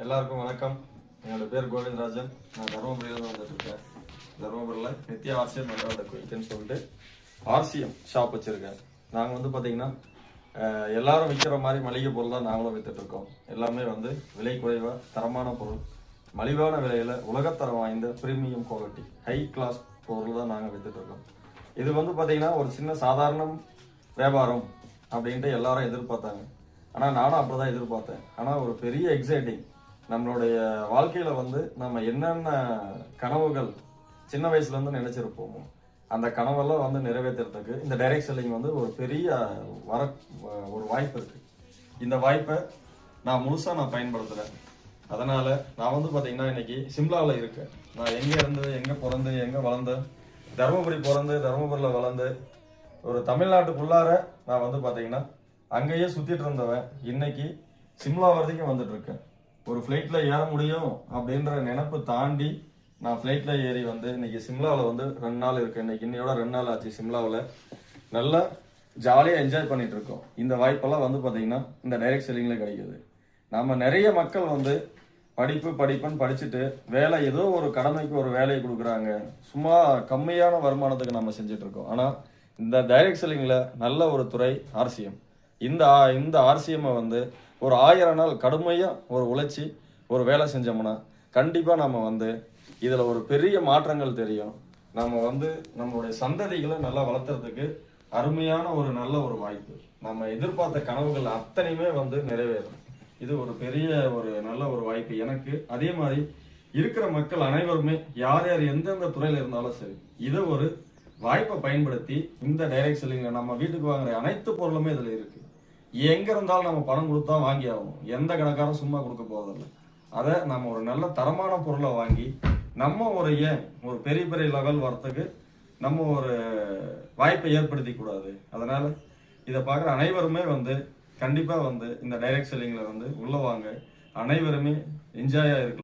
எல்லாருக்கும் வணக்கம். என்னோட பேர் கோவிந்தராஜன். நான் தருமபுரியில வந்துட்டு இருக்கேன். தருமபுரியில் நித்யா ஆர்சிஎம் மெட்ரோட குயிக்னு சொல்லிட்டு ஆர்சிஎம் ஷாப் வச்சிருக்கேன். நாங்கள் வந்து பார்த்தீங்கன்னா எல்லாரும் விற்கிற மாதிரி மளிகை பொருள் தான் நாங்களும் வித்துட்டு இருக்கோம். எல்லாமே வந்து விலை குறைவாக தரமான பொருள், மலிவான விலையில் உலகத்தரம் வாய்ந்த ப்ரீமியம் குவாலிட்டி ஹை கிளாஸ் பொருள் தான் நாங்கள் வித்துட்டு இருக்கோம். இது வந்து பார்த்தீங்கன்னா ஒரு சின்ன சாதாரண வியாபாரம் அப்படின்ட்டு எல்லாரும் எதிர்பார்த்தாங்க. ஆனால் நானும் அப்படி தான் எதிர்பார்த்தேன். ஆனால் ஒரு பெரிய எக்ஸைட்டிங், நம்மளுடைய வாழ்க்கையில் வந்து நம்ம என்னென்ன கனவுகள் சின்ன வயசுலேருந்து நினச்சிருப்போமோ அந்த கனவெல்லாம் வந்து நிறைவேற்றுறதுக்கு இந்த டைரக்ட் செல்லிங் வந்து ஒரு பெரிய ஒரு வாய்ப்பு இருக்குது. இந்த வாய்ப்பை நான் முழுசாக பயன்படுத்துகிறேன். அதனால் நான் வந்து பார்த்தீங்கன்னா இன்னைக்கு சிம்லாவில் இருக்கேன். நான் எங்கே இருந்து எங்கே பிறந்து எங்கே வளர்ந்தேன், தருமபுரி பிறந்து தருமபுரியில் வளர்ந்து ஒரு தமிழ்நாட்டுக்குள்ளார நான் வந்து பார்த்தீங்கன்னா அங்கேயே சுற்றிட்டு இருந்தவன் இன்னைக்கு சிம்லா வரைக்கும் வந்துட்டு இருக்கேன். ஒரு ஃப்ளைட்டில் ஏற முடியும் அப்படின்ற நினைப்பு தாண்டி நான் ஃப்ளைட்டில் ஏறி வந்து இன்னைக்கு சிம்லாவில் வந்து 2 நாள் இருக்கேன். இன்னைக்கு இன்னையோட 2 நாள் ஆச்சு. சிம்லாவில் நல்லா ஜாலியாக என்ஜாய் பண்ணிட்டு இருக்கோம். இந்த வாய்ப்பெல்லாம் வந்து பார்த்தீங்கன்னா இந்த டைரக்ட் செல்லிங்கில் கிடைக்குது. நம்ம நிறைய மக்கள் வந்து படிப்புன்னு படிச்சுட்டு வேலை ஏதோ ஒரு கடமைக்கு ஒரு வேலையை கொடுக்குறாங்க. சும்மா கம்மியான வருமானத்துக்கு நம்ம செஞ்சுட்டு இருக்கோம். ஆனால் இந்த டைரக்ட் செல்லிங்கில் நல்ல ஒரு துறை ஆர்சிஎம். இந்த ஆர்சிஎம்மை வந்து ஒரு 1000 நாள் கடுமையாக ஒரு உழைச்சி ஒரு வேலை செஞ்சோம்னா கண்டிப்பாக நம்ம வந்து இதில் ஒரு பெரிய மாற்றங்கள் தெரியும். நம்ம வந்து நம்மளுடைய சந்ததிகளை நல்லா வளர்த்துறதுக்கு அருமையான ஒரு நல்ல ஒரு வாய்ப்பு. நம்ம எதிர்பார்த்த கனவுகள் அத்தனையுமே வந்து நிறைவேறும். இது ஒரு பெரிய ஒரு நல்ல ஒரு வாய்ப்பு எனக்கு. அதே மாதிரி இருக்கிற மக்கள் அனைவருமே யார் யார் எந்தெந்த துறையில் இருந்தாலும் சரி, இதை ஒரு வாய்ப்பை பயன்படுத்தி இந்த டைரக்ட் செல்லிங்ல நம்ம வீட்டுக்கு வாங்குற அனைத்து பொருளுமே இதுல இருக்கு. எங்க இருந்தாலும் நம்ம பணம் கொடுத்தா வாங்கி ஆகணும். எந்த கடைக்காரும் சும்மா கொடுக்க போவதில்லை. அதை நம்ம ஒரு நல்ல தரமான பொருளை வாங்கி நம்ம ஒரு பெரிய பெரிய லெவல் வரத்துக்கு நம்ம ஒரு வாய்ப்பை ஏற்படுத்தி கூடாது. அதனால இதை பார்க்குற அனைவருமே வந்து கண்டிப்பா வந்து இந்த டைரக்ட் செல்லிங்ல வந்து உள்ள வாங்க. அனைவருமே என்ஜாயா இருக்கு.